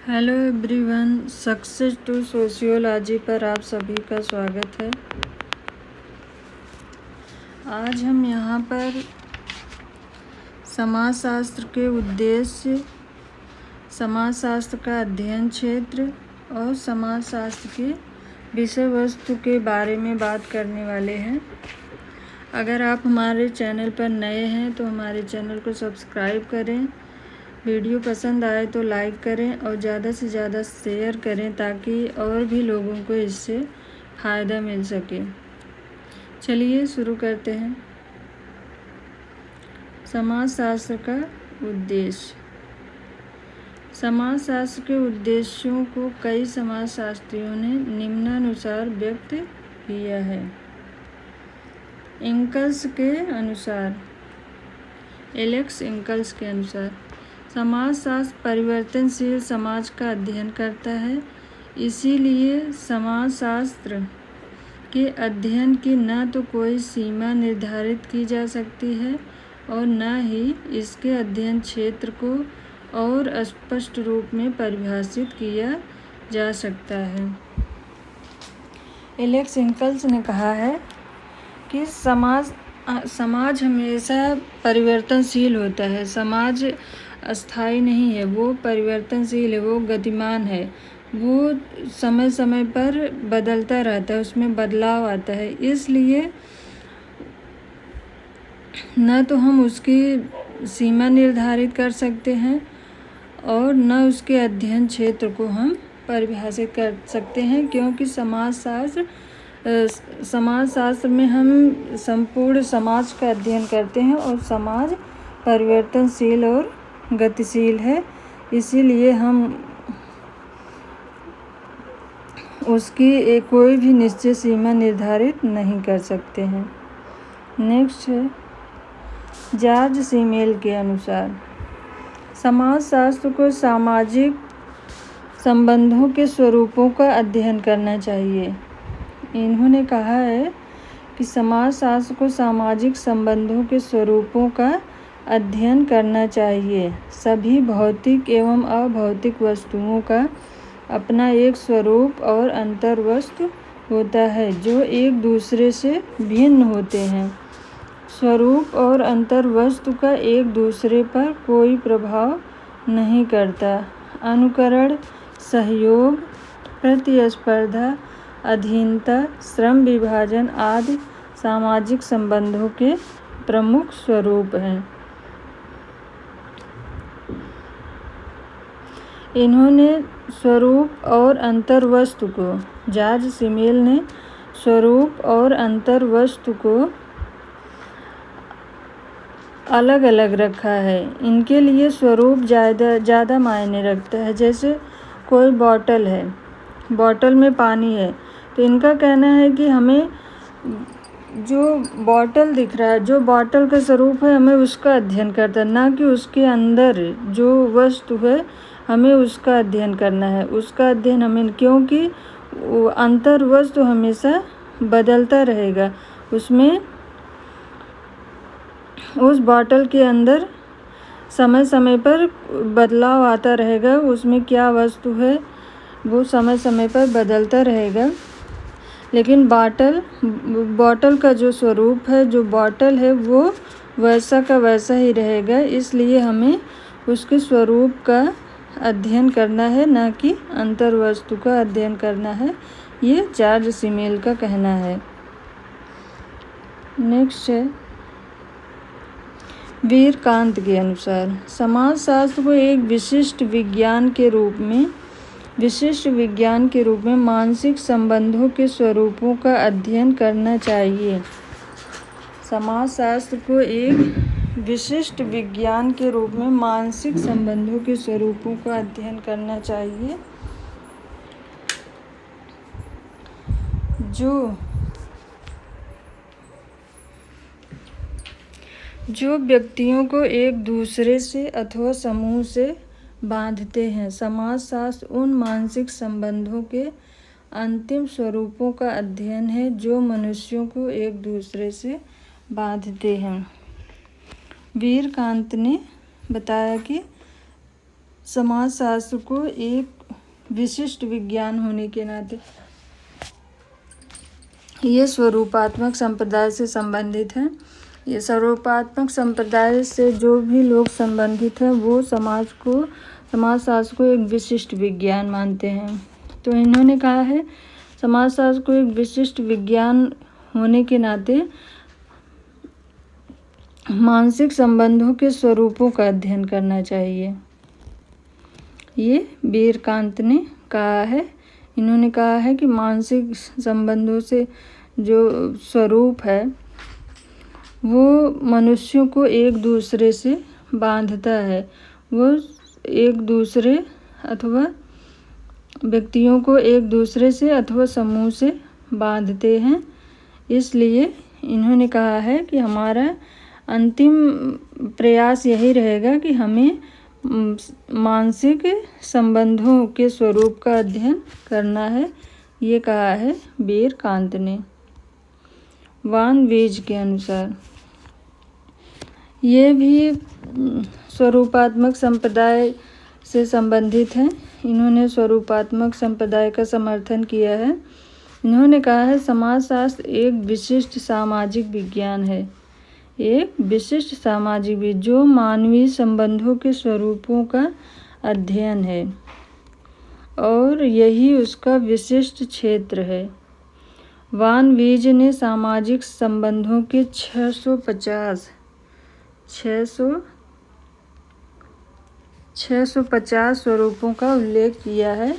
Hello everyone, success to sociology पर आप सभी का स्वागत है। आज हम यहाँ पर समाजशास्त्र के उद्देश्य, समाजशास्त्र का अध्ययन क्षेत्र और समाजशास्त्र के विषय वस्तु के बारे में बात करने वाले हैं। अगर आप हमारे चैनल पर नए हैं तो हमारे चैनल को सब्सक्राइब करें, वीडियो पसंद आए तो लाइक करें और ज़्यादा से ज़्यादा शेयर करें ताकि और भी लोगों को इससे फ़ायदा मिल सके। चलिए शुरू करते हैं। समाजशास्त्र का उद्देश्य। समाजशास्त्र के उद्देश्यों को कई समाजशास्त्रियों ने निम्नानुसार व्यक्त किया है। इंकल्स के अनुसार, एलेक्स इंकल्स के अनुसार, समाजशास्त्र परिवर्तनशील समाज का अध्ययन करता है, इसीलिए समाजशास्त्र के अध्ययन की न तो कोई सीमा निर्धारित की जा सकती है और न ही इसके अध्ययन क्षेत्र को और स्पष्ट रूप में परिभाषित किया जा सकता है। एलेक्स इंकल्स ने कहा है कि समाज हमेशा परिवर्तनशील होता है। समाज अस्थायी नहीं है, वो परिवर्तनशील है, वो गतिमान है, वो समय समय पर बदलता रहता है, उसमें बदलाव आता है। इसलिए न तो हम उसकी सीमा निर्धारित कर सकते हैं और न उसके अध्ययन क्षेत्र को हम परिभाषित कर सकते हैं, क्योंकि समाजशास्त्र में हम संपूर्ण समाज का अध्ययन करते हैं और समाज परिवर्तनशील और गतिशील है, इसीलिए हम उसकी कोई भी निश्चित सीमा निर्धारित नहीं कर सकते हैं। नेक्स्ट है जॉर्ज सीमेल के अनुसार, समाजशास्त्र को सामाजिक संबंधों के स्वरूपों का अध्ययन करना चाहिए। इन्होंने कहा है कि समाजशास्त्र को सामाजिक संबंधों के स्वरूपों का अध्ययन करना चाहिए। सभी भौतिक एवं अभौतिक वस्तुओं का अपना एक स्वरूप और अंतर्वस्तु होता है जो एक दूसरे से भिन्न होते हैं। स्वरूप और अंतर्वस्तु का एक दूसरे पर कोई प्रभाव नहीं करता। अनुकरण, सहयोग, प्रतिस्पर्धा, अधीनता, श्रम विभाजन आदि सामाजिक संबंधों के प्रमुख स्वरूप हैं। इन्होंने स्वरूप और अंतर्वस्तु को, जॉर्ज सीमेल ने स्वरूप और अंतर्वस्तु को अलग अलग रखा है। इनके लिए स्वरूप ज़्यादा मायने रखता है। जैसे कोई बॉटल है, बॉटल में पानी है, तो इनका कहना है कि हमें जो बॉटल दिख रहा है, जो बॉटल का स्वरूप है, हमें उसका अध्ययन करना है, ना कि उसके अंदर जो वस्तु है हमें उसका अध्ययन करना है। उसका अध्ययन हमें, क्योंकि अंतर्वस्तु हमेशा बदलता रहेगा, उसमें उस बॉटल के अंदर समय समय पर बदलाव आता रहेगा। उसमें क्या वस्तु है वो समय समय पर बदलता रहेगा, लेकिन बॉटल का जो स्वरूप है, जो बॉटल है, वो वैसा का वैसा ही रहेगा। इसलिए हमें उसके स्वरूप का अध्ययन करना है, ना कि अंतर्वस्तु का अध्ययन करना है। ये जॉर्ज सीमेल का कहना है। नेक्स्ट है वीरकांत के अनुसार, समाजशास्त्र को एक विशिष्ट विज्ञान के रूप में मानसिक संबंधों के स्वरूपों का अध्ययन करना चाहिए। समाजशास्त्र को एक विशिष्ट विज्ञान के रूप में मानसिक संबंधों के स्वरूपों का अध्ययन करना चाहिए, जो व्यक्तियों को एक दूसरे से अथवा समूह से बांधते हैं। समाजशास्त्र उन मानसिक संबंधों के अंतिम स्वरूपों का अध्ययन है जो मनुष्यों को एक दूसरे से बांधते हैं। वीरकांत ने बताया कि समाजशास्त्र को एक विशिष्ट विज्ञान होने के नाते ये स्वरूपात्मक संप्रदाय से संबंधित है। ये स्वरूपात्मक संप्रदाय से जो भी लोग संबंधित हैं वो समाजशास्त्र को एक विशिष्ट विज्ञान मानते हैं। तो इन्होंने कहा है समाजशास्त्र को एक विशिष्ट विज्ञान होने के नाते मानसिक संबंधों के स्वरूपों का अध्ययन करना चाहिए। ये बीरकांत ने कहा है। इन्होंने कहा है कि मानसिक संबंधों से जो स्वरूप है वो मनुष्यों को एक दूसरे से बांधता है। वो एक दूसरे अथवा व्यक्तियों को एक दूसरे से अथवा समूह से बांधते हैं। इसलिए इन्होंने कहा है कि हमारा अंतिम प्रयास यही रहेगा कि हमें मानसिक संबंधों के स्वरूप का अध्ययन करना है। ये कहा है बीरकांत ने। वान वीज के अनुसार ये भी स्वरूपात्मक संप्रदाय से संबंधित हैं। इन्होंने स्वरूपात्मक संप्रदाय का समर्थन किया है। इन्होंने कहा है समाजशास्त्र एक विशिष्ट सामाजिक विज्ञान है। एक विशिष्ट सामाजिक विज्ञान जो मानवीय संबंधों के स्वरूपों का अध्ययन है और यही उसका विशिष्ट क्षेत्र है। वान वीज ने सामाजिक संबंधों के 650 स्वरूपों का उल्लेख किया है।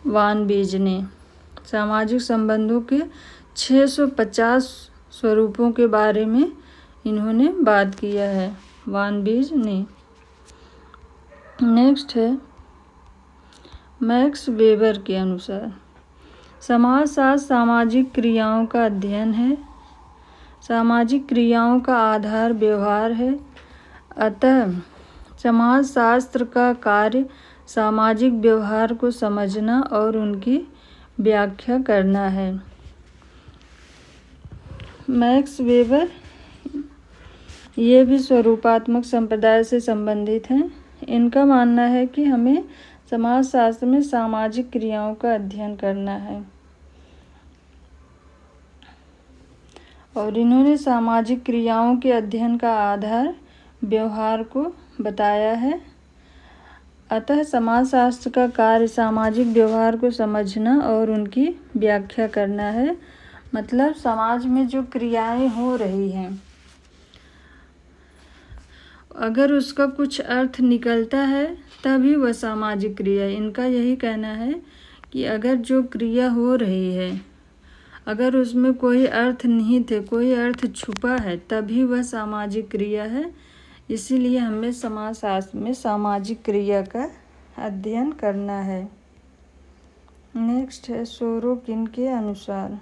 वान वीज ने सामाजिक संबंधों के 650 स्वरूपों के बारे में इन्होंने बात किया है वान वीज ने। नेक्स्ट है मैक्स वेबर के अनुसार समाजशास्त्र सामाजिक क्रियाओं का अध्ययन है। सामाजिक क्रियाओं का आधार व्यवहार है। अतः समाजशास्त्र का कार्य सामाजिक व्यवहार को समझना और उनकी व्याख्या करना है। मैक्स वेबर ये भी स्वरूपात्मक संप्रदाय से संबंधित हैं। इनका मानना है कि हमें समाजशास्त्र में सामाजिक क्रियाओं का अध्ययन करना है और इन्होंने सामाजिक क्रियाओं के अध्ययन का आधार व्यवहार को बताया है। अतः समाजशास्त्र का कार्य सामाजिक व्यवहार को समझना और उनकी व्याख्या करना है। मतलब समाज में जो क्रियाएं हो रही हैं अगर उसका कुछ अर्थ निकलता है तभी वह सामाजिक क्रिया है। इनका यही कहना है कि अगर जो क्रिया हो रही है अगर उसमें कोई अर्थ निहित है, कोई अर्थ छुपा है, तभी वह सामाजिक क्रिया है। इसीलिए हमें समाजशास्त्र में सामाजिक क्रिया का अध्ययन करना है। नेक्स्ट है सोरोकिन के अनुसार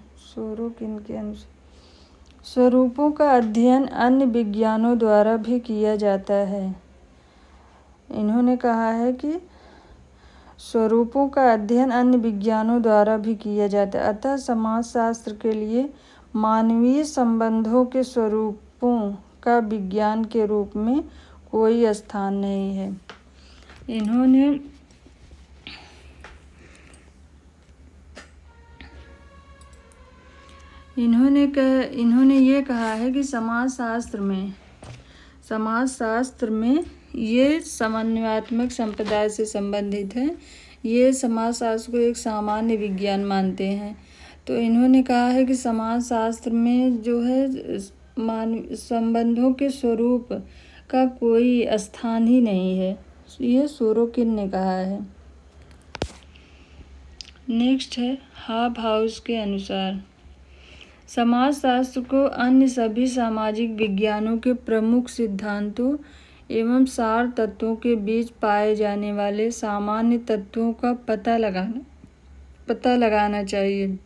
स्वरूपों का अध्ययन अन्य विज्ञानों द्वारा भी किया जाता है। इन्होंने कहा है कि स्वरूपों का अध्ययन अन्य विज्ञानों द्वारा भी किया जाता है। अतः समाजशास्त्र के लिए मानवीय संबंधों के स्वरूपों का विज्ञान के रूप में कोई स्थान नहीं है। इन्होंने ये कहा है कि समाजशास्त्र में ये समन्वयात्मक संप्रदाय से संबंधित है। ये समाजशास्त्र को एक सामान्य विज्ञान मानते हैं। तो इन्होंने कहा है कि समाजशास्त्र में जो है संबंधों के स्वरूप का कोई स्थान ही नहीं है। ये सोरोकिन ने कहा है। नेक्स्ट है हाबहाउस के अनुसार समाजशास्त्र को अन्य सभी सामाजिक विज्ञानों के प्रमुख सिद्धांतों एवं सार तत्वों के बीच पाए जाने वाले सामान्य तत्वों का पता लगाना चाहिए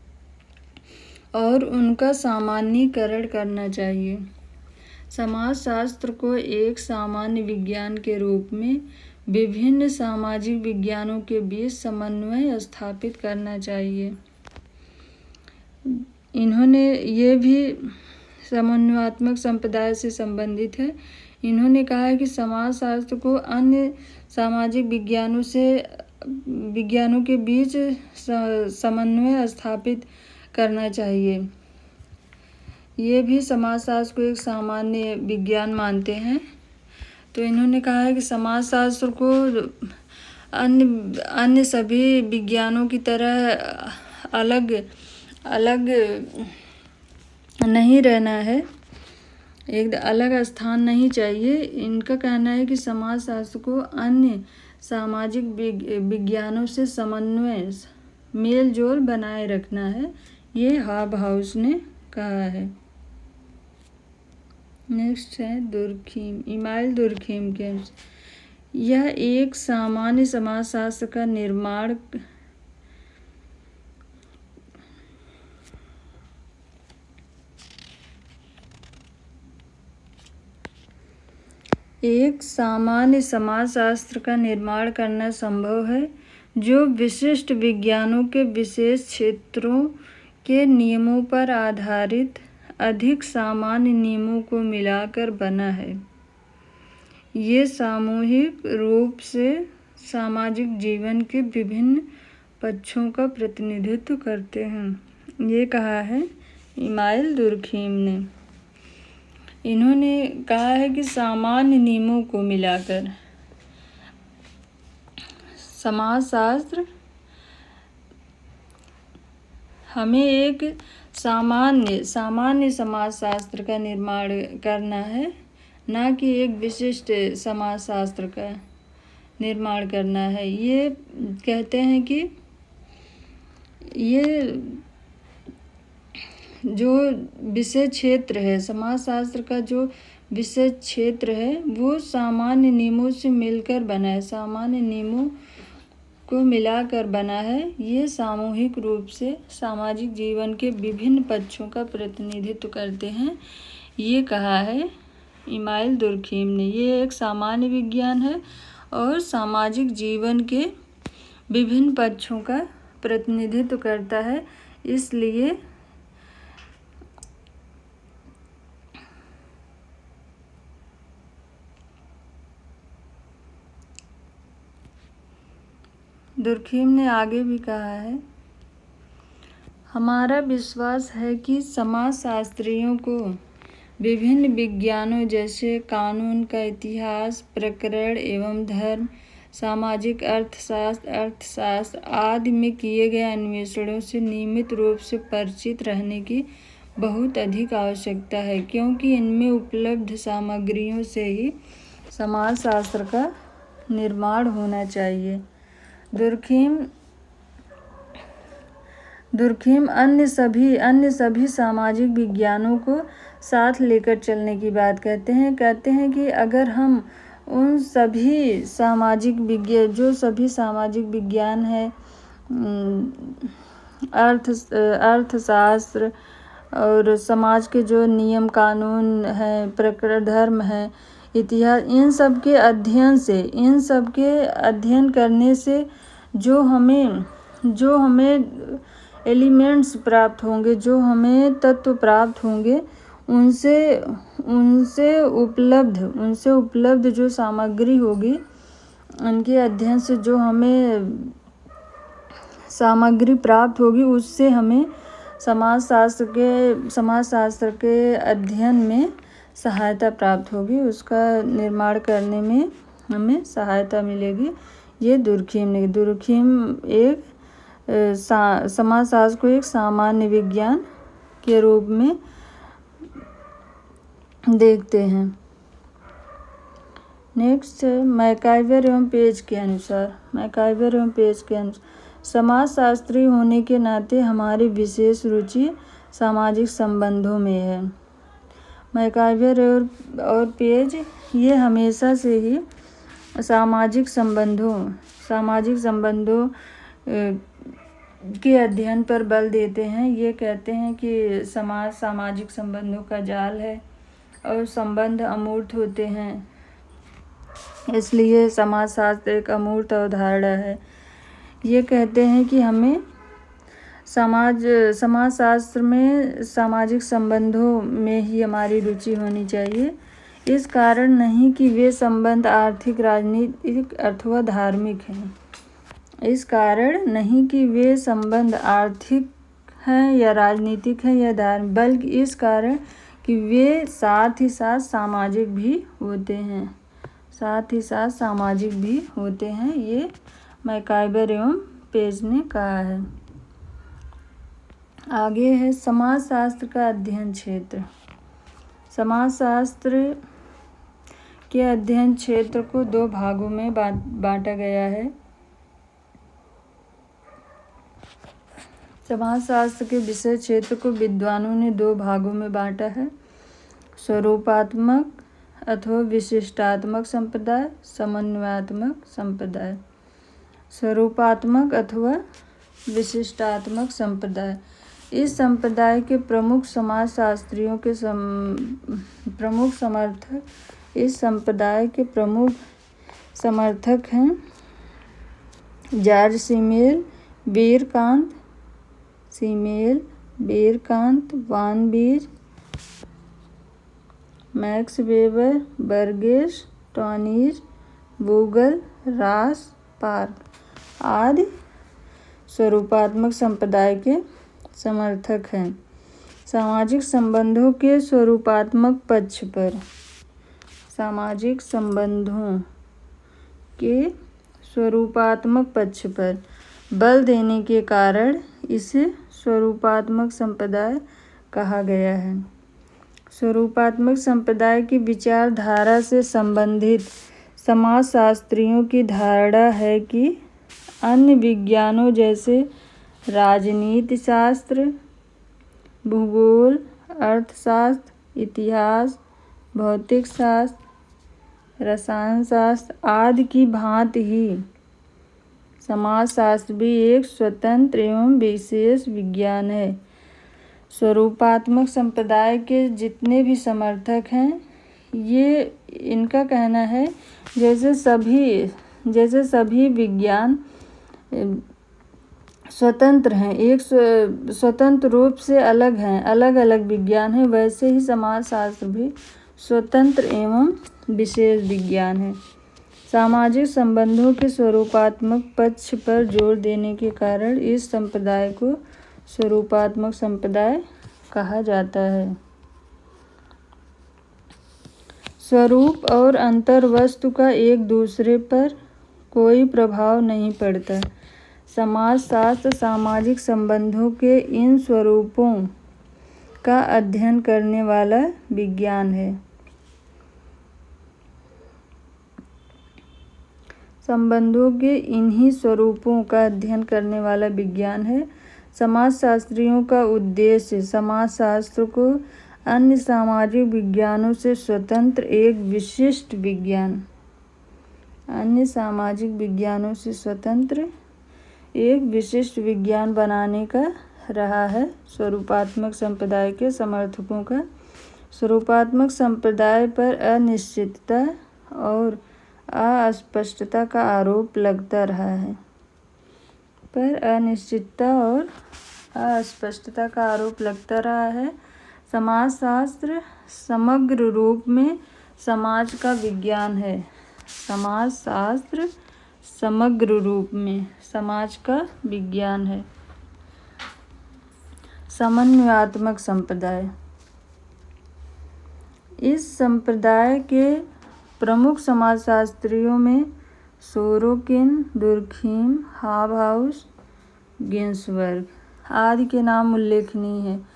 और उनका सामान्यीकरण करना चाहिए। समाजशास्त्र को एक सामान्य विज्ञान के रूप में विभिन्न सामाजिक विज्ञानों के बीच समन्वय स्थापित करना चाहिए। इन्होंने ये भी समन्वयात्मक संप्रदाय से संबंधित है। इन्होंने कहा है कि समाजशास्त्र को अन्य सामाजिक विज्ञानों के बीच समन्वय स्थापित करना चाहिए। ये भी समाजशास्त्र को एक सामान्य विज्ञान मानते हैं। तो इन्होंने कहा है कि समाजशास्त्र को अन्य सभी विज्ञानों की तरह अलग अलग नहीं रहना है, एक अलग स्थान नहीं चाहिए। इनका कहना है कि समाजशास्त्र को अन्य सामाजिक विज्ञानों से समन्वय मेल जोल बनाए रखना है, ये हॉबहाउस ने कहा है। नेक्स्ट है दुर्खीम, इमाइल दुर्खीम के अनुसार यह एक सामान्य समाजशास्त्र का निर्माण करना संभव है जो विशिष्ट विज्ञानों के विशेष क्षेत्रों के नियमों पर आधारित अधिक सामान्य नियमों को मिलाकर बना है। ये सामूहिक रूप से सामाजिक जीवन के विभिन्न पक्षों का प्रतिनिधित्व करते हैं, ये कहा है इमाइल दुर्खीम ने। इन्होंने कहा है कि सामान्य नियमों को मिलाकर समाजशास्त्र हमें एक सामान्य समाजशास्त्र का निर्माण करना है, ना कि एक विशिष्ट समाजशास्त्र का निर्माण करना है। ये कहते हैं कि ये जो विषय क्षेत्र है, समाजशास्त्र का जो विषय क्षेत्र है वो सामान्य नियमों से मिलकर बना है, सामान्य नियमों को मिलाकर बना है। ये सामूहिक रूप से सामाजिक जीवन के विभिन्न पक्षों का प्रतिनिधित्व करते हैं, ये कहा है इमाइल दुर्खीम ने। ये एक सामान्य विज्ञान है और सामाजिक जीवन के विभिन्न पक्षों का प्रतिनिधित्व करता है, इसलिए दुर्खीम ने आगे भी कहा है, हमारा विश्वास है कि समाजशास्त्रियों को विभिन्न विज्ञानों जैसे कानून का इतिहास, प्रकरण एवं धर्म, सामाजिक अर्थशास्त्र आदि में किए गए अन्वेषणों से नियमित रूप से परिचित रहने की बहुत अधिक आवश्यकता है, क्योंकि इनमें उपलब्ध सामग्रियों से ही समाजशास्त्र का निर्माण होना चाहिए। दुर्खीम अन्य सभी सामाजिक विज्ञानों को साथ लेकर चलने की बात कहते हैं कि अगर हम उन सभी सामाजिक विज्ञान है, अर्थशास्त्र और समाज के जो नियम कानून हैं, प्रकरण धर्म है, इतिहास, इन सब के अध्ययन करने से जो हमें एलिमेंट्स प्राप्त होंगे, जो हमें तत्व प्राप्त होंगे, उनसे उपलब्ध जो सामग्री होगी, उनके अध्ययन से जो हमें सामग्री प्राप्त होगी, उससे हमें समाजशास्त्र के अध्ययन में सहायता प्राप्त होगी, उसका निर्माण करने में हमें सहायता मिलेगी। ये दुर्खीम एक समाजशास्त्र को एक सामान्य विज्ञान के रूप में देखते हैं। नेक्स्ट है मैकाइवर एवं पेज के अनुसार समाजशास्त्री होने के नाते हमारी विशेष रुचि सामाजिक संबंधों में है। मैकाइवर और पेज ये हमेशा से ही सामाजिक संबंधों के अध्ययन पर बल देते हैं। ये कहते हैं कि समाज सामाजिक संबंधों का जाल है और संबंध अमूर्त होते हैं, इसलिए समाजशास्त्र एक अमूर्त अवधारणा है। ये कहते हैं कि हमें समाजशास्त्र में सामाजिक संबंधों में ही हमारी रुचि होनी चाहिए। इस कारण नहीं कि वे संबंध आर्थिक, राजनीतिक अथवा धार्मिक हैं। इस कारण नहीं कि वे संबंध आर्थिक हैं या राजनीतिक हैं या धार्मिक, बल्कि इस कारण कि वे साथ ही साथ सामाजिक भी होते हैं। साथ ही साथ सामाजिक भी होते हैं, ये मैकाइबर एवं पेज ने कहा है। आगे है समाजशास्त्र का अध्ययन क्षेत्र। समाजशास्त्र के अध्ययन क्षेत्र को 2 भागों में बांटा गया है। समाजशास्त्र के विषय क्षेत्र को विद्वानों ने 2 भागों में बांटा है, स्वरूपात्मक अथवा विशिष्टात्मक संप्रदाय, समन्वयात्मक संप्रदाय। स्वरूपात्मक अथवा विशिष्टात्मक संप्रदाय, इस संप्रदाय के प्रमुख समाजशास्त्रियों के प्रमुख समर्थक, इस संप्रदाय के प्रमुख समर्थक हैं जॉर्ज सीमेल, बीरकांत, वान बीर, मैक्स वेबर, बर्गेस, टॉनीर, वूगल, रास, पार्क आदि स्वरूपात्मक संप्रदाय के समर्थक हैं। सामाजिक संबंधों के स्वरूपात्मक पक्ष पर, सामाजिक संबंधों के स्वरूपात्मक पक्ष पर बल देने के कारण इसे स्वरूपात्मक संप्रदाय कहा गया है। स्वरूपात्मक संप्रदाय की विचारधारा से संबंधित समाजशास्त्रियों की धारणा है कि अन्य विज्ञानों जैसे राजनीति शास्त्र, भूगोल, अर्थशास्त्र, इतिहास, भौतिक शास्त्र, रसायन शास्त्र आदि की भांति ही समाजशास्त्र भी एक स्वतंत्र एवं विशेष विज्ञान है। स्वरूपात्मक संप्रदाय के जितने भी समर्थक हैं, ये इनका कहना है जैसे सभी विज्ञान स्वतंत्र हैं, एक स्वतंत्र रूप से अलग हैं, अलग अलग विज्ञान हैं, वैसे ही समाजशास्त्र भी स्वतंत्र एवं विशेष विज्ञान है। सामाजिक संबंधों के स्वरूपात्मक पक्ष पर जोर देने के कारण इस संप्रदाय को स्वरूपात्मक संप्रदाय कहा जाता है। स्वरूप और अंतर्वस्तु का एक दूसरे पर कोई प्रभाव नहीं पड़ता। समाजशास्त्र सामाजिक संबंधों के इन स्वरूपों का अध्ययन करने वाला विज्ञान है। संबंधों के इन्हीं स्वरूपों का अध्ययन करने वाला विज्ञान है। समाजशास्त्रियों का उद्देश्य समाजशास्त्र को अन्य सामाजिक विज्ञानों से स्वतंत्र एक विशिष्ट विज्ञान, अन्य सामाजिक विज्ञानों से स्वतंत्र एक विशिष्ट विज्ञान बनाने का रहा है। स्वरूपात्मक संप्रदाय के समर्थकों का स्वरूपात्मक संप्रदाय पर अनिश्चितता और अस्पष्टता का आरोप लगता रहा है। समाजशास्त्र समग्र रूप में समाज का विज्ञान है। समाजशास्त्र समग्र रूप में समाज का विज्ञान है। समन्वयात्मक संप्रदाय, इस संप्रदाय के प्रमुख समाजशास्त्रियों में सोरोकिन, दुर्खीम, हाबहाउस, गिन्सबर्ग आदि के नाम उल्लेखनीय हैं।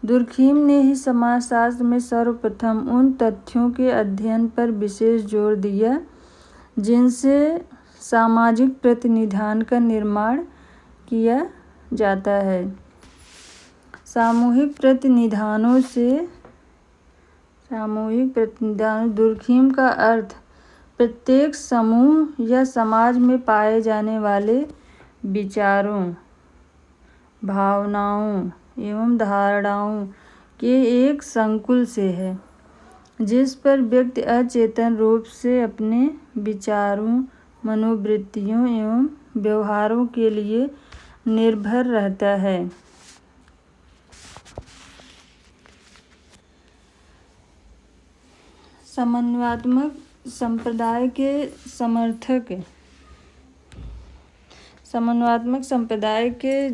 दुर्खीम ने ही समाजशास्त्र में सर्वप्रथम उन तथ्यों के अध्ययन पर विशेष जोर दिया जिनसे सामाजिक प्रतिनिधान का निर्माण किया जाता है। सामूहिक प्रतिनिधानों दुर्खीम का अर्थ प्रत्येक समूह या समाज में पाए जाने वाले विचारों, भावनाओं एवं धारणाओं के एक संकुल से है, जिस पर व्यक्ति अचेतन रूप से अपने विचारों, मनोवृत्तियों एवं व्यवहारों के लिए निर्भर रहता है। समन्वयात्मक संप्रदाय के समर्थक समन्वयात्मक संप्रदाय के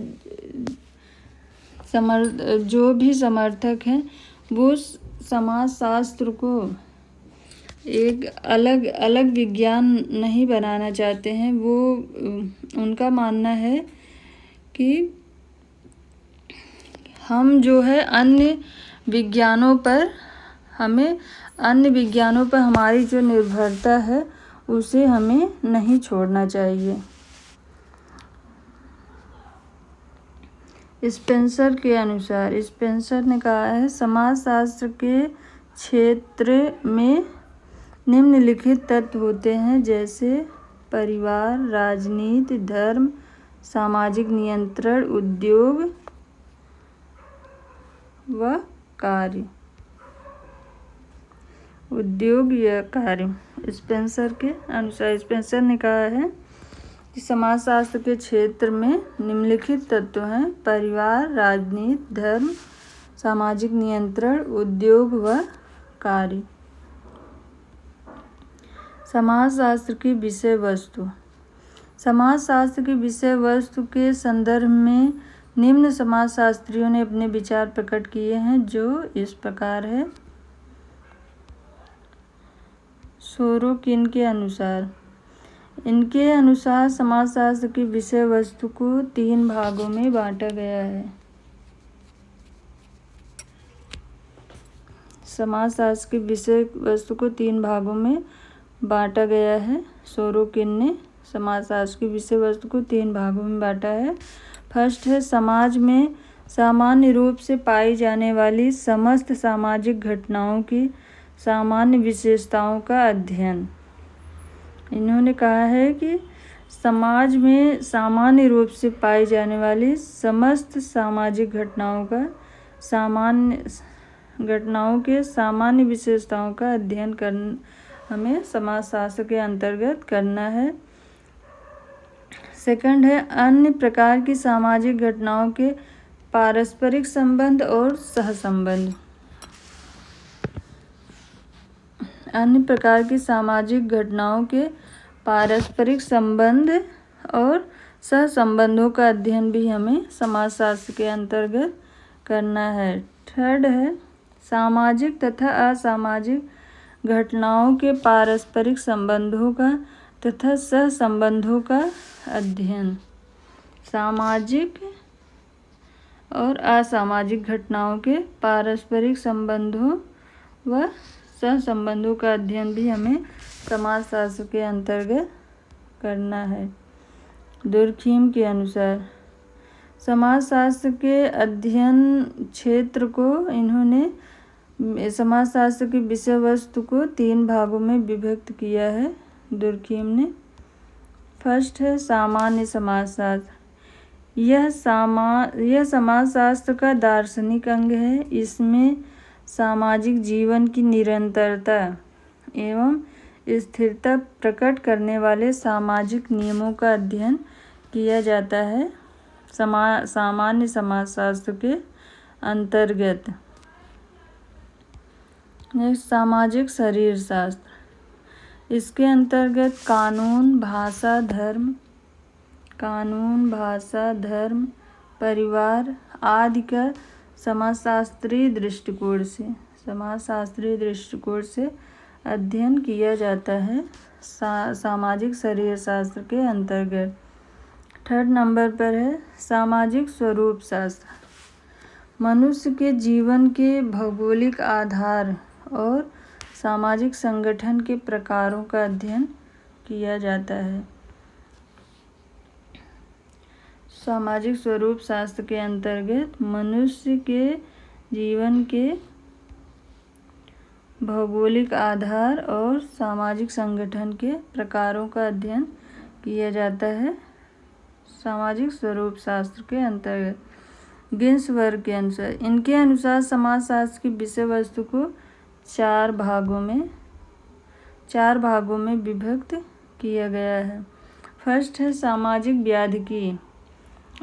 जो भी समर्थक हैं वो समाजशास्त्र को एक अलग अलग विज्ञान नहीं बनाना चाहते हैं। वो उनका मानना है कि हम जो है अन्य विज्ञानों पर हमारी जो निर्भरता है उसे हमें नहीं छोड़ना चाहिए। स्पेंसर के अनुसार, स्पेंसर ने कहा है समाजशास्त्र के क्षेत्र में निम्नलिखित तत्व होते हैं जैसे परिवार, राजनीति, धर्म, सामाजिक नियंत्रण, उद्योग व कार्य। उद्योग या कार्य। स्पेंसर के अनुसार, स्पेंसर ने कहा है कि समाजशास्त्र के क्षेत्र में निम्नलिखित तत्व हैं परिवार, राजनीति, धर्म, सामाजिक नियंत्रण, उद्योग व कार्य। समाजशास्त्र की विषय वस्तु। समाजशास्त्र की विषय वस्तु के संदर्भ में निम्न समाजशास्त्रियों ने अपने विचार प्रकट किए हैं जो इस प्रकार है। सोरोकिन के अनुसार, इनके अनुसार समाजशास्त्र की विषय वस्तु को 3 भागों में बांटा गया है। समाजशास्त्र की विषय वस्तु को 3 भागों में बांटा गया है। सोरोकिन ने समाजशास्त्र की विषय वस्तु को 3 भागों में बांटा है। फर्स्ट है समाज में सामान्य रूप से पाई जाने वाली समस्त सामाजिक घटनाओं की सामान्य विशेषताओं का अध्ययन। इन्होंने कहा है कि समाज में सामान्य रूप से पाई जाने वाली समस्त सामाजिक घटनाओं के सामान्य विशेषताओं का अध्ययन हमें समाजशास्त्र के अंतर्गत करना है। सेकंड है अन्य प्रकार की सामाजिक घटनाओं के पारस्परिक संबंध और सहसंबंध। अन्य प्रकार की सामाजिक घटनाओं के पारस्परिक संबंध और सहसंबंधों का अध्ययन भी हमें समाजशास्त्र के अंतर्गत करना है। थर्ड है सामाजिक तथा असामाजिक घटनाओं के पारस्परिक संबंधों का तथा सहसंबंधों का अध्ययन। सामाजिक और असामाजिक घटनाओं के पारस्परिक संबंधों व सहसंबंधों का अध्ययन भी हमें समाजशास्त्र के अंतर्गत करना है। दुर्खीम के अनुसार समाजशास्त्र के अध्ययन क्षेत्र को इन्होंने समाजशास्त्र की विषय वस्तु को 3 भागों में विभक्त किया है दुर्खीम ने। फर्स्ट है सामान्य समाजशास्त्र। यह समाजशास्त्र का दार्शनिक अंग है। इसमें सामाजिक जीवन की निरंतरता एवं स्थिरता प्रकट करने वाले सामाजिक नियमों का अध्ययन किया जाता है। सामान्य समाजशास्त्र के अंतर्गत सामाजिक शरीरशास्त्र। इसके अंतर्गत कानून, भाषा, धर्म, परिवार आदि का समाजशास्त्रीय दृष्टिकोण से अध्ययन किया जाता है सामाजिक शरीरशास्त्र के अंतर्गत। थर्ड नंबर पर है सामाजिक स्वरूप शास्त्र। मनुष्य के जीवन के भौगोलिक आधार और सामाजिक संगठन के प्रकारों का अध्ययन किया जाता है। सामाजिक स्वरूप शास्त्र के अंतर्गत मनुष्य के जीवन के भौगोलिक आधार और सामाजिक संगठन के प्रकारों का अध्ययन किया जाता है सामाजिक स्वरूप शास्त्र के अंतर्गत। गिन्सबर्ग के अनुसार, इनके अनुसार समाजशास्त्र की विषय वस्तु को 4 भागों में विभक्त किया गया है। फर्स्ट है सामाजिक व्याधिकी।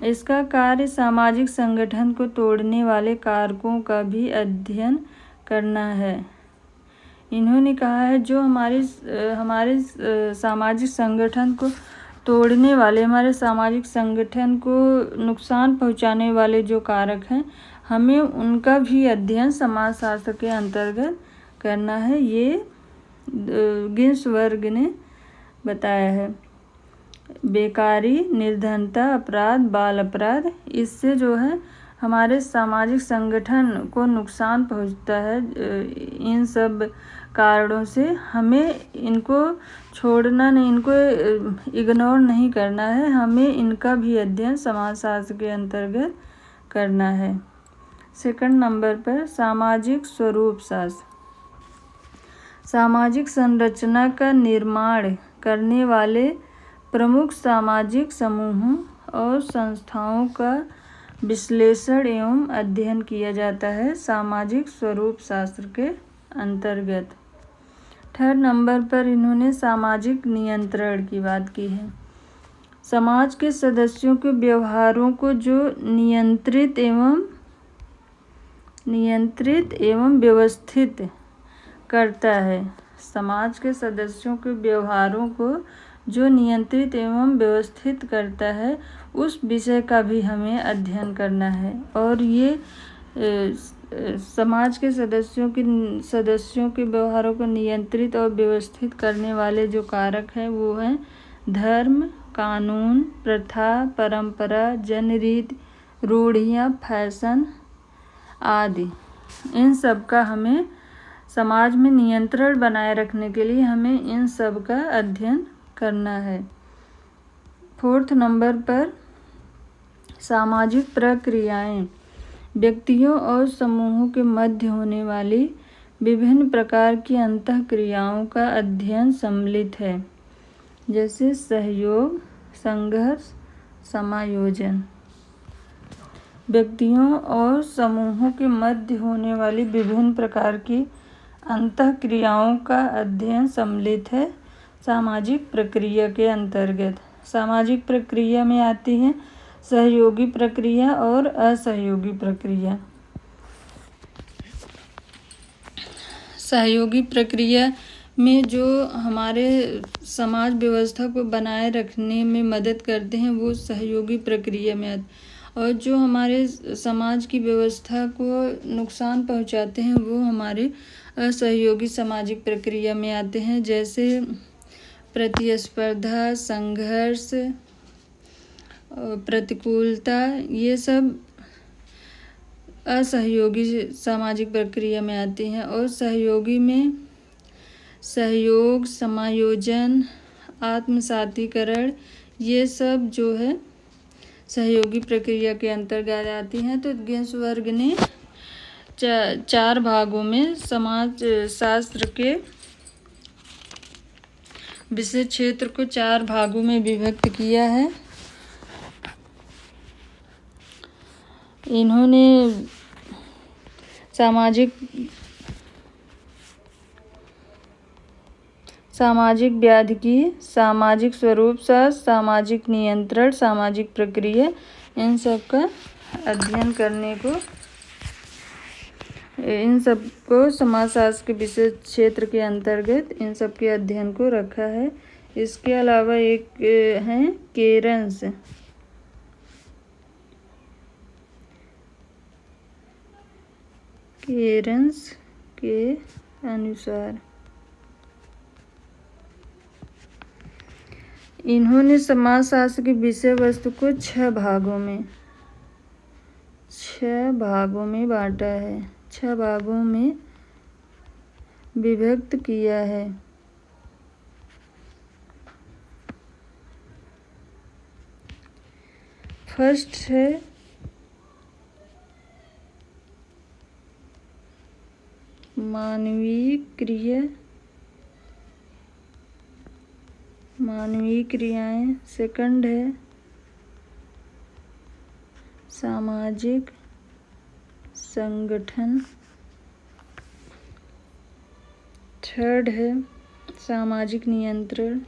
इसका कार्य सामाजिक संगठन को तोड़ने वाले कारकों का भी अध्ययन करना है। इन्होंने कहा है जो हमारे सामाजिक संगठन को तोड़ने वाले, हमारे सामाजिक संगठन को नुकसान पहुंचाने वाले जो कारक हैं, हमें उनका भी अध्ययन समाजशास्त्र के अंतर्गत करना है। ये गिन्सबर्ग ने बताया है। बेकारी, निर्धनता, अपराध, बाल अपराध, इससे जो है हमारे सामाजिक संगठन को नुकसान पहुंचता है। इन सब कारणों से हमें इनको छोड़ना नहीं, इनको इग्नोर नहीं करना है, हमें इनका भी अध्ययन समाजशास्त्र के अंतर्गत करना है। सेकंड नंबर पर सामाजिक स्वरूप शास्त्र। सामाजिक संरचना का निर्माण करने वाले प्रमुख सामाजिक समूहों और संस्थाओं का विश्लेषण एवं अध्ययन किया जाता है सामाजिक स्वरूप शास्त्र के अंतर्गत। थर्ड नंबर पर इन्होंने सामाजिक नियंत्रण की बात की है। समाज के सदस्यों के व्यवहारों को जो नियंत्रित एवं व्यवस्थित करता है, समाज के सदस्यों के व्यवहारों को जो नियंत्रित एवं व्यवस्थित करता है, उस विषय का भी हमें अध्ययन करना है। और ये समाज के सदस्यों के व्यवहारों को नियंत्रित और व्यवस्थित करने वाले जो कारक हैं वो हैं धर्म, कानून, प्रथा, परंपरा, जनरीति, रूढ़ियाँ, फैशन आदि। इन सब का हमें समाज में नियंत्रण बनाए रखने के लिए हमें इन सब का अध्ययन करना है। फोर्थ नंबर पर सामाजिक प्रक्रियाएं। व्यक्तियों और समूहों के मध्य होने वाली विभिन्न प्रकार की अंतःक्रियाओं का अध्ययन सम्मिलित है, जैसे सहयोग, संघर्ष, समायोजन। व्यक्तियों और समूहों के मध्य होने वाली विभिन्न प्रकार की अंतःक्रियाओं का अध्ययन सम्मिलित है सामाजिक प्रक्रिया के अंतर्गत। सामाजिक प्रक्रिया में आती है सहयोगी प्रक्रिया और असहयोगी प्रक्रिया। सहयोगी प्रक्रिया में जो हमारे समाज व्यवस्था को बनाए रखने में मदद करते हैं वो सहयोगी प्रक्रिया में आते, और जो हमारे समाज की व्यवस्था को नुकसान पहुंचाते हैं वो हमारे असहयोगी सामाजिक प्रक्रिया में आते हैं, जैसे प्रतिस्पर्धा, संघर्ष, प्रतिकूलता। ये सब असहयोगी सामाजिक प्रक्रिया में आती हैं। और सहयोगी में सहयोग, समायोजन, आत्मसातीकरण, ये सब जो है सहयोगी प्रक्रिया के अंतर्गत आती हैं। तो गिन्सबर्ग ने 4 भागों में समाज शास्त्र के विषय क्षेत्र को 4 भागों में विभक्त किया है। इन्होंने सामाजिक व्याधिकी, सामाजिक स्वरूप शास्त्र, सामाजिक नियंत्रण, सामाजिक प्रक्रिया, इन सब का अध्ययन करने को, इन सब को समाजशास्त्र के विषय क्षेत्र के अंतर्गत इन सब के अध्ययन को रखा है। इसके अलावा एक हैं केरन्स। केरन्स के अनुसार इन्होंने समाजशास्त्र की विषय वस्तु को 6 भागों में बांटा है, 6 भागों में विभक्त किया है। फर्स्ट है मानवीय क्रियाएं। सेकंड है सामाजिक संगठन। थर्ड है सामाजिक नियंत्रण।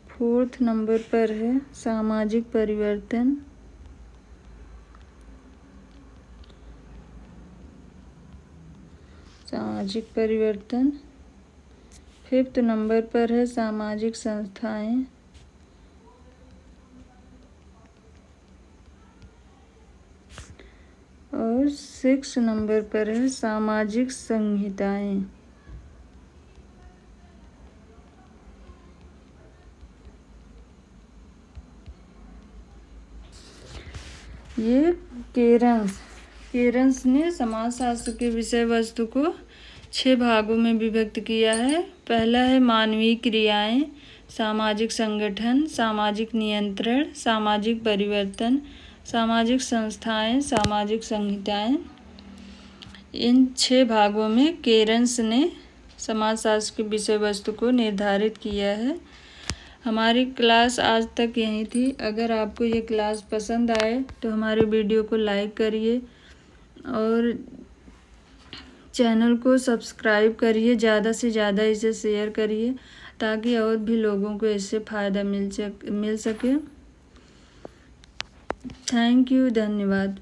फोर्थ नंबर पर है सामाजिक परिवर्तन। सामाजिक परिवर्तन। 5th नंबर पर है सामाजिक संस्थाएं। और 6 नंबर पर है सामाजिक संहिताएं। ये केरन्स ने समाजशास्त्र के विषय वस्तु को 6 भागों में विभक्त किया है। पहला है मानवीय क्रियाएं, सामाजिक संगठन, सामाजिक नियंत्रण, सामाजिक परिवर्तन, सामाजिक संस्थाएं, सामाजिक संहिताएं। इन 6 भागों में केरन्स ने समाजशास्त्र के विषय वस्तु को निर्धारित किया है। हमारी क्लास आज तक यहीं थी। अगर आपको ये क्लास पसंद आए तो हमारे वीडियो को लाइक करिए और चैनल को सब्सक्राइब करिए, ज़्यादा से ज़्यादा इसे शेयर करिए ताकि और भी लोगों को इससे फ़ायदा मिल सके। थैंक यू, धन्यवाद।